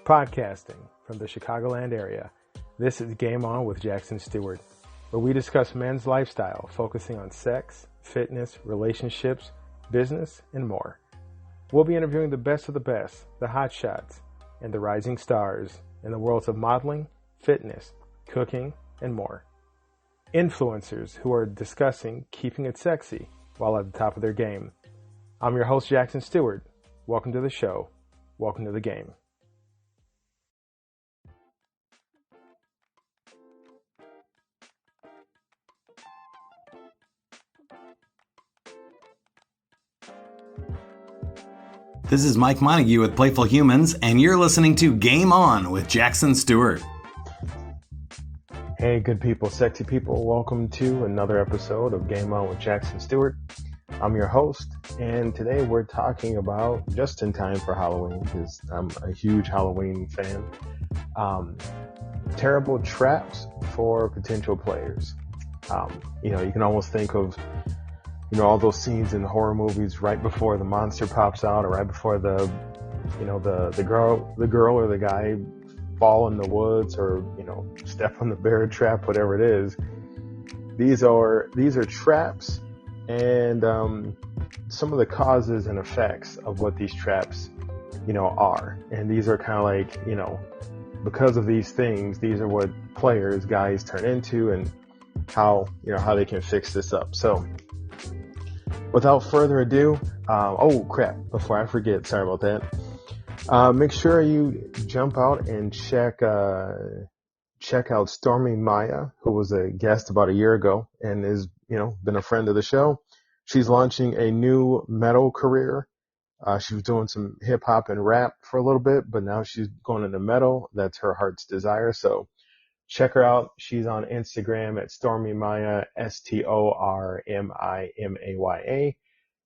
Podcasting from the Chicagoland area, this is Game On with Jackson Stuart, where we discuss men's lifestyle, focusing on sex, fitness, relationships, business, and more. We'll be interviewing the best of the best, the hot shots, and the rising stars in the worlds of modeling, fitness, cooking, and more. Influencers who are discussing keeping it sexy while at the top of their game. I'm your host, Jackson Stuart. Welcome to the show. Welcome to the game. This is Mike Montague with Playful Humans, and you're listening to Game On with Jackson Stuart. Hey, good people, sexy people. Welcome to another episode of Game On with Jackson Stuart. I'm your host, and today we're talking about, just in time for Halloween, because I'm a huge Halloween fan, terrible traps for potential players. You can almost think of all those scenes in horror movies right before the monster pops out, or right before the girl or the guy fall in the woods, or step on the bear trap, whatever it is. These are traps, and some of the causes and effects of what these traps are. And these are kind of like, because of these things, these are what guys turn into, and how they can fix this up. So without further ado, before I forget, sorry about that. Make sure you jump out and check out Stormy Maya, who was a guest about a year ago and is, been a friend of the show. She's launching a new metal career. She was doing some hip hop and rap for a little bit, but now she's going into metal. That's her heart's desire. So check her out. She's on Instagram at Stormy Maya, StormyMaya,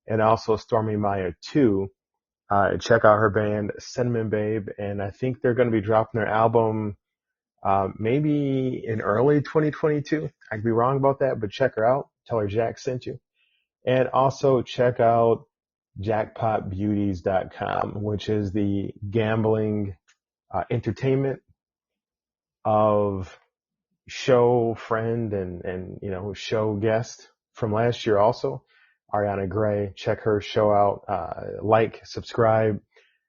and also Stormy Maya 2. Check out her band Cinnamon Babe, and I think they're going to be dropping their album maybe in early 2022. I could be wrong about that, but check her out. Tell her Jack sent you. And also check out jackpotbeauties.com, which is the gambling entertainment of show friend and show guest from last year also, Ariana Gray. Check her show out. Subscribe.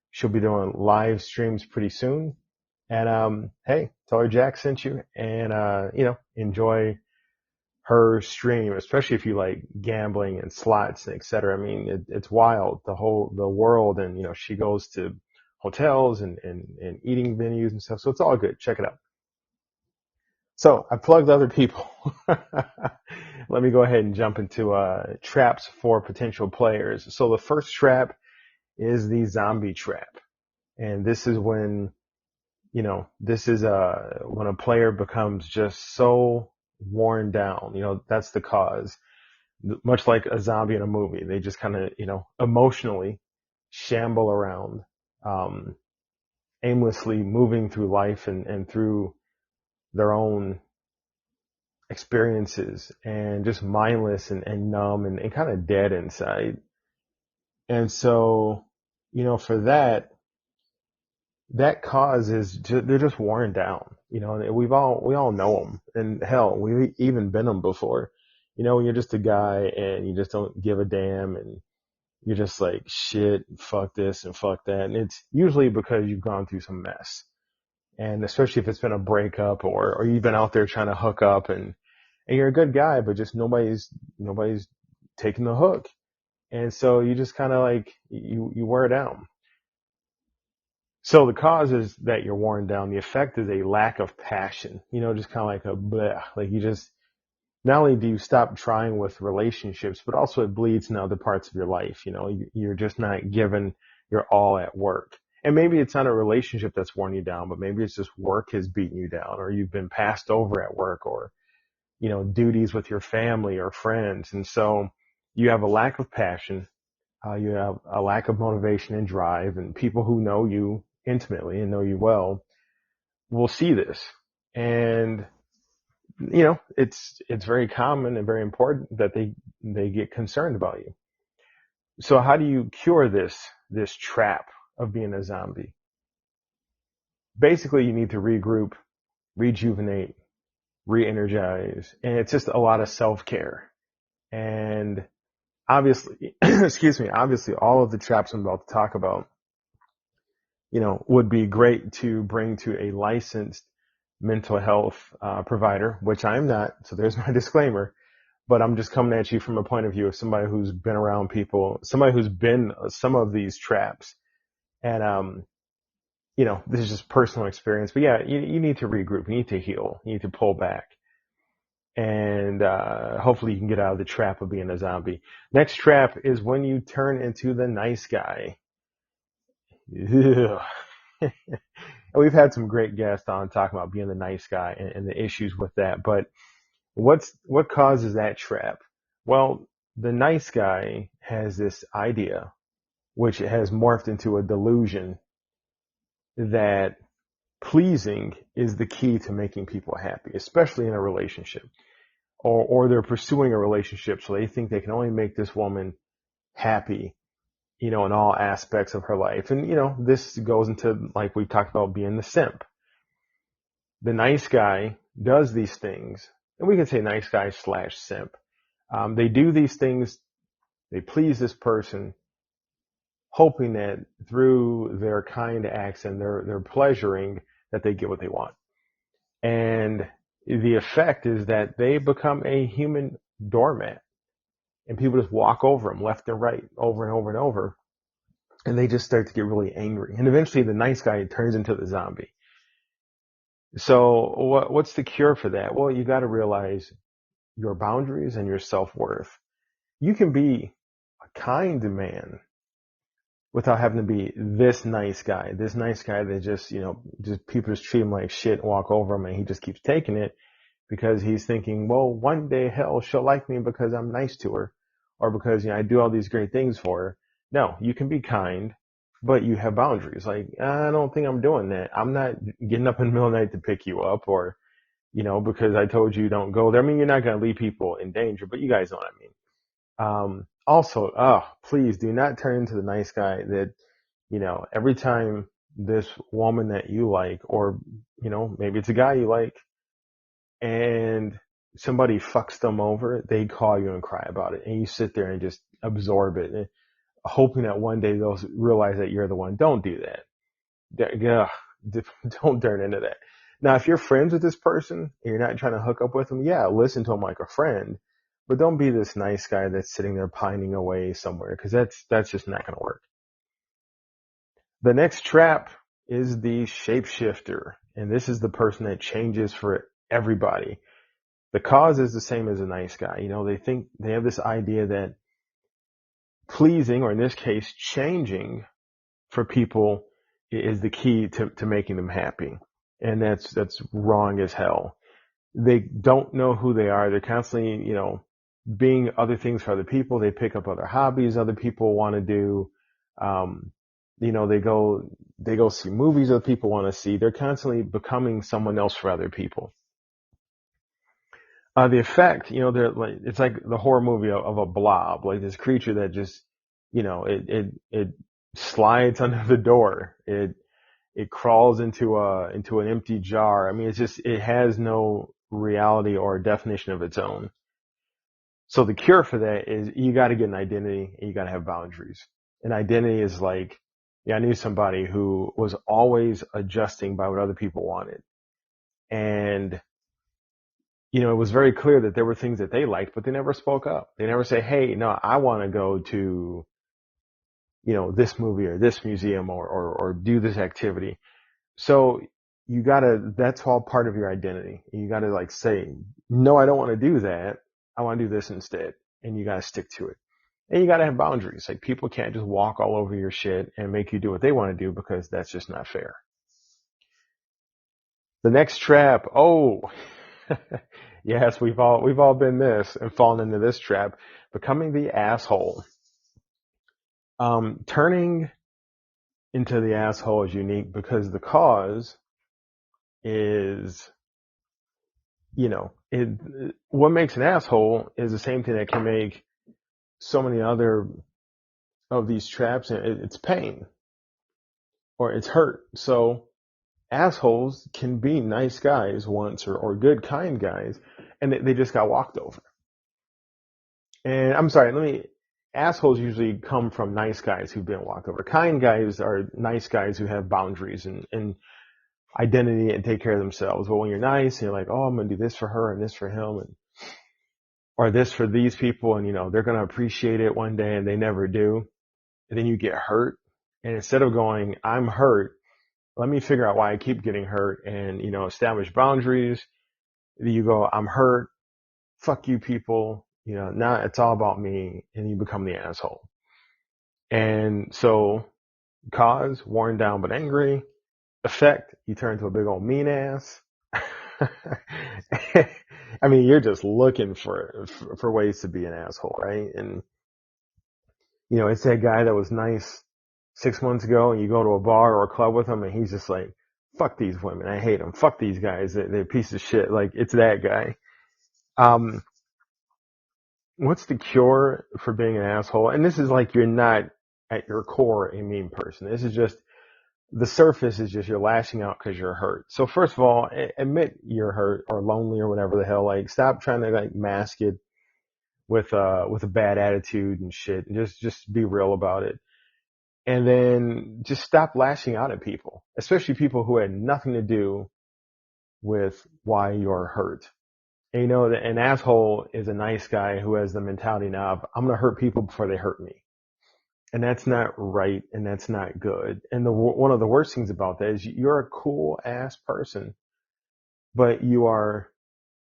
She'll be doing live streams pretty soon. And hey, tell her Jack sent you, and enjoy her stream, especially if you like gambling and slots, etc. I mean, it's wild, the world, and she goes to hotels and eating venues and stuff. So it's all good. Check it out. So I plugged other people. Let me go ahead and jump into traps for potential players. So the first trap is the zombie trap. And this is when, when a player becomes just so worn down. That's the cause. Much like a zombie in a movie. They just kind of, emotionally shamble around, aimlessly moving through life and through their own experiences, and just mindless and numb and kind of dead inside. And so, for that cause is they're just worn down, and we all know them, and hell, we've even been them before. When you're just a guy and you just don't give a damn, and you're just like, shit, fuck this and fuck that. And it's usually because you've gone through some mess. And especially if it's been a breakup, or you've been out there trying to hook up, and you're a good guy, but just nobody's taking the hook. And so you just kind of like, you wear down. So the cause is that you're worn down. The effect is a lack of passion, just kind of like a bleh. Like you just, not only do you stop trying with relationships, but also it bleeds in other parts of your life. You're just not giving your all at work. And maybe it's not a relationship that's worn you down, but maybe it's just work has beaten you down, or you've been passed over at work, or, duties with your family or friends. And so you have a lack of passion. You have a lack of motivation and drive, and people who know you intimately and know you well will see this. And, it's very common and very important that they get concerned about you. So how do you cure this trap of being a zombie? basically you need to regroup, rejuvenate, re-energize, and it's just a lot of self-care. And obviously, excuse me, obviously all of the traps I'm about to talk about, would be great to bring to a licensed mental health provider, which I am not. So there's my disclaimer. But I'm just coming at you from a point of view of somebody who's been around people, somebody who's been some of these traps. And, this is just personal experience. But yeah, you need to regroup. You need to heal. You need to pull back. And hopefully you can get out of the trap of being a zombie. Next trap is when you turn into the nice guy. We've had some great guests on talking about being the nice guy and the issues with that. But what causes that trap? Well, the nice guy has this idea, which has morphed into a delusion, that pleasing is the key to making people happy, especially in a relationship. Or they're pursuing a relationship, so they think they can only make this woman happy, in all aspects of her life. And, this goes into, like we talked about, being the simp. The nice guy does these things, and we can say nice guy / simp. They do these things, they please this person, hoping that through their kind acts and their pleasuring, that they get what they want. And the effect is that they become a human doormat, and people just walk over them left and right, over and over and over, and they just start to get really angry. And eventually the nice guy turns into the zombie. So what's the cure for that? Well, you got to realize your boundaries and your self-worth. You can be a kind man without having to be this nice guy that just people just treat him like shit and walk over him, and he just keeps taking it because he's thinking, well, one day hell, she'll like me because I'm nice to her, or because I do all these great things for her. No, you can be kind, but you have boundaries. Like, I don't think I'm doing that. I'm not getting up in the middle of the night to pick you up, or because I told you don't go there. I mean, you're not going to leave people in danger, but you guys know what I mean. Also, please do not turn into the nice guy that, every time this woman that you like, or, maybe it's a guy you like, and somebody fucks them over, they call you and cry about it. And you sit there and just absorb it, hoping that one day they'll realize that you're the one. Don't do that. Don't turn into that. Now, if you're friends with this person and you're not trying to hook up with them, yeah, listen to them like a friend, but don't be this nice guy that's sitting there pining away somewhere, because that's just not going to work. The next trap is the shapeshifter, and this is the person that changes for everybody. The cause is the same as a nice guy. They think they have this idea that pleasing, or in this case, changing for people, is the key to making them happy. And that's wrong as hell. They don't know who they are. They're constantly, being other things for other people. They pick up other hobbies other people want to do. They go see movies other people want to see. They're constantly becoming someone else for other people. The effect, it's like the horror movie of a blob, like this creature that just, it slides under the door. It crawls into an empty jar. I mean, it has no reality or definition of its own. So the cure for that is you got to get an identity, and you got to have boundaries. An identity is like, I knew somebody who was always adjusting by what other people wanted. And, it was very clear that there were things that they liked, but they never spoke up. They never say, hey, no, I want to go to, this movie or this museum, or do this activity. So that's all part of your identity. You got to say, no, I don't want to do that. I want to do this instead. And you got to stick to it. And you got to have boundaries. Like, people can't just walk all over your shit and make you do what they want to do, because that's just not fair. The next trap. Oh, yes, we've all been this and fallen into this trap. Becoming the asshole. Turning into the asshole is unique because the cause is, what makes an asshole is the same thing that can make so many other of these traps. It's pain, or it's hurt. So assholes can be nice guys once or good, kind guys, and they just got walked over. And I'm sorry, assholes usually come from nice guys who've been walked over. Kind guys are nice guys who have boundaries and identity and take care of themselves. But when you're nice and you're like, oh, I'm going to do this for her and this for him and or this for these people, and they're going to appreciate it one day and they never do. And then you get hurt. And instead of going, I'm hurt, let me figure out why I keep getting hurt and, establish boundaries. You go, I'm hurt. Fuck you people. Now it's all about me, and you become the asshole. And so cause, worn down but angry. Effect, you turn into a big old mean ass. I mean, you're just looking for ways to be an asshole, right? And, it's that guy that was nice 6 months ago, and you go to a bar or a club with him and he's just like, fuck these women. I hate them. Fuck these guys. They're pieces of shit. Like, it's that guy. What's the cure for being an asshole? And this is like, you're not at your core a mean person. This is just, the surface is just you're lashing out because you're hurt. So first of all, admit you're hurt or lonely or whatever the hell. Like, stop trying to like mask it with a bad attitude and shit. And just be real about it. And then just stop lashing out at people, especially people who had nothing to do with why you're hurt. And an asshole is a nice guy who has the mentality now of, I'm going to hurt people before they hurt me. And that's not right, and that's not good. And one of the worst things about that is you're a cool ass person, but you are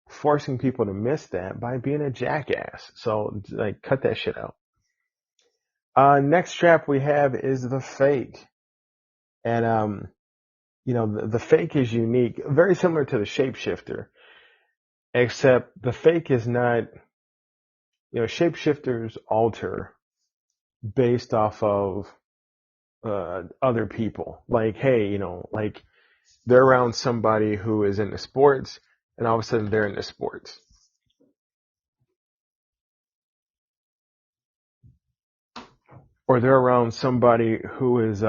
forcing people to miss that by being a jackass. So like, cut that shit out. Next trap we have is the fake. And, the fake is unique, very similar to the shapeshifter, except the fake is not, shapeshifters alter based off of other people. Like, hey, like they're around somebody who is into sports, and all of a sudden they're into sports. Or they're around somebody who is,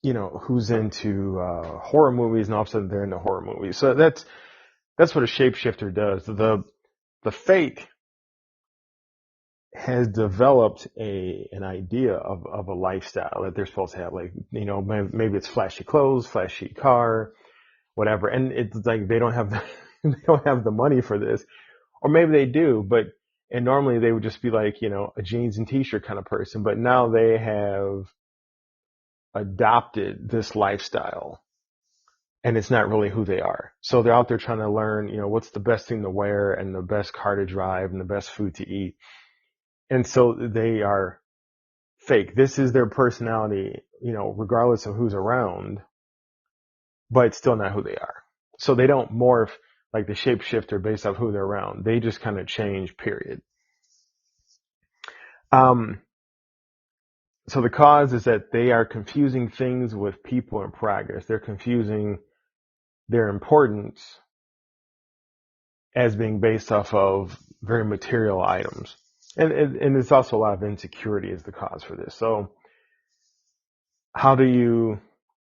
who's into horror movies, and all of a sudden they're into horror movies. So that's what a shapeshifter does. The fake has developed an idea of a lifestyle that they're supposed to have. Like, maybe it's flashy clothes, flashy car, whatever. And it's like they don't have the money for this, or maybe they do, and normally they would just be like, a jeans and t-shirt kind of person. But now they have adopted this lifestyle, and it's not really who they are. So they're out there trying to learn, what's the best thing to wear and the best car to drive and the best food to eat. And so they are fake. This is their personality, regardless of who's around, but it's still not who they are. So they don't morph like the shapeshifter based off who they're around. They just kind of change, period. So the cause is that they are confusing things with people in progress. They're confusing their importance as being based off of very material items. And there's also a lot of insecurity as the cause for this. So how do you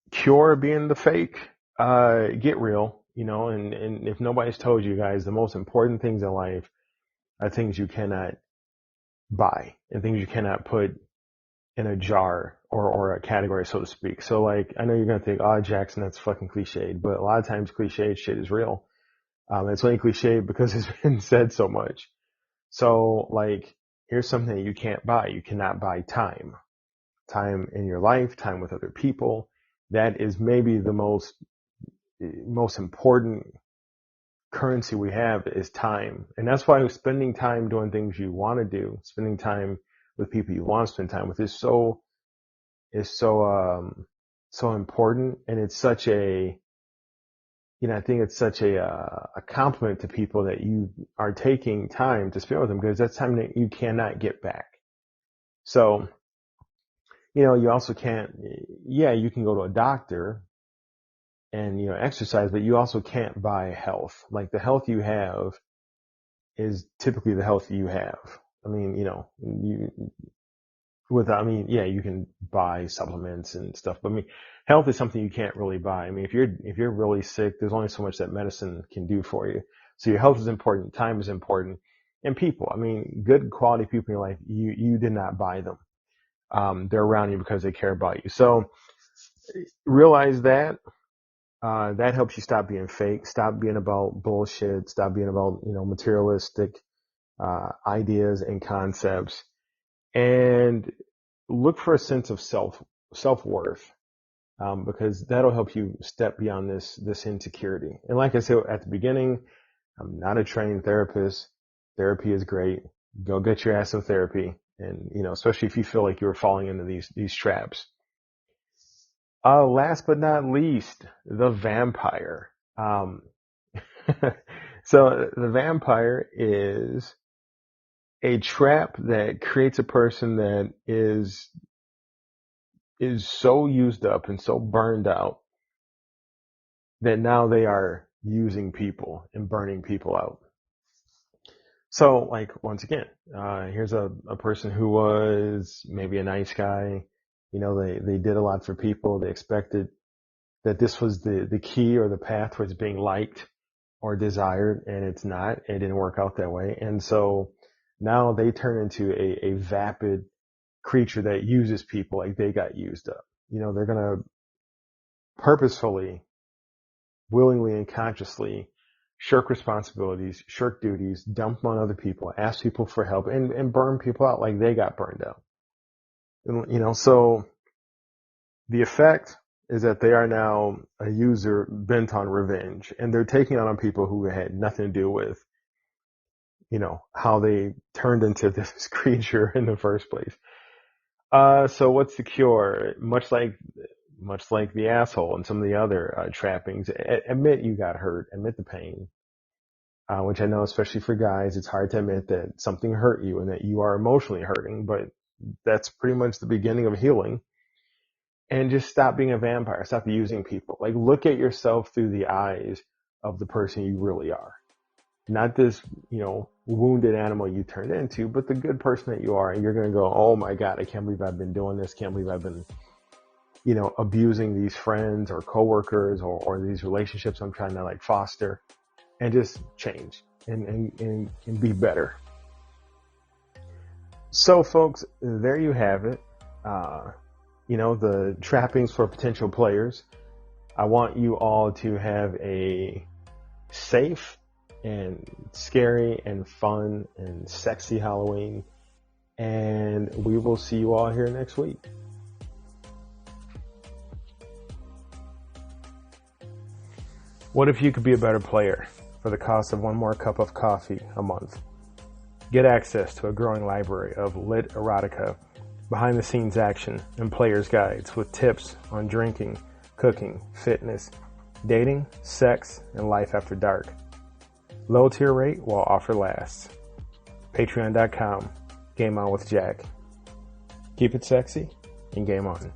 cure being the fake? Get real, and if nobody's told you guys, the most important things in life are things you cannot buy and things you cannot put in a jar or a category, so to speak. So like, I know you're going to think, oh, Jackson, that's fucking cliched, but a lot of times cliched shit is real. It's only cliched because it's been said so much. So like, here's something that you can't buy. You cannot buy time in your life, time with other people. That is maybe the most important currency we have is time. And that's why spending time doing things you want to do, spending time with people you want to spend time with is so important. And it's such a, I think it's such a compliment to people that you are taking time to spend with them, because that's time that you cannot get back. So, you also can't, you can go to a doctor and, exercise, but you also can't buy health. Like, the health you have is typically the health you have. I mean, I mean, yeah, you can buy supplements and stuff, but I mean, health is something you can't really buy. I mean, if you're really sick, there's only so much that medicine can do for you. So your health is important, time is important, and people. I mean, good quality people in your life, you did not buy them. They're around you because they care about you. So realize that. That helps you stop being fake, stop being about bullshit, stop being about, materialistic ideas and concepts, and look for a sense of self-worth, because that'll help you step beyond this insecurity. And like I said at the beginning, I'm not a trained therapist. Therapy is great. Go get your ass some therapy, and especially if you feel like you're falling into these traps. Last but not least, the vampire. So the vampire is a trap that creates a person that is so used up and so burned out that now they are using people and burning people out. So, like, once again, here's a person who was maybe a nice guy. They did a lot for people. They expected that this was the key or the path towards being liked or desired, and it's not. It didn't work out that way. And so now they turn into a vapid creature that uses people like they got used up. They're going to purposefully, willingly, and consciously shirk responsibilities, shirk duties, dump them on other people, ask people for help, and burn people out like they got burned out. And, so the effect is that they are now a user bent on revenge, and they're taking on people who had nothing to do with, how they turned into this creature in the first place. So what's the cure? Much like the asshole and some of the other trappings, admit you got hurt, admit the pain, which I know, especially for guys, it's hard to admit that something hurt you and that you are emotionally hurting, but that's pretty much the beginning of healing. And just stop being a vampire, stop using people. Like, look at yourself through the eyes of the person you really are. Not this, wounded animal you turned into, but the good person that you are. And you're going to go, oh my God, I can't believe I've been doing this. Can't believe I've been, abusing these friends or coworkers or these relationships I'm trying to foster, and just change and be better. So folks, there you have it. The trappings for potential players. I want you all to have a safe and scary and fun and sexy Halloween. And we will see you all here next week. What if you could be a better player for the cost of one more cup of coffee a month? Get access to a growing library of lit erotica, behind-the-scenes action, and player's guides with tips on drinking, cooking, fitness, dating, sex, and life after dark. Low tier rate while offer lasts. Patreon.com, Game On with Jack. Keep it sexy and game on.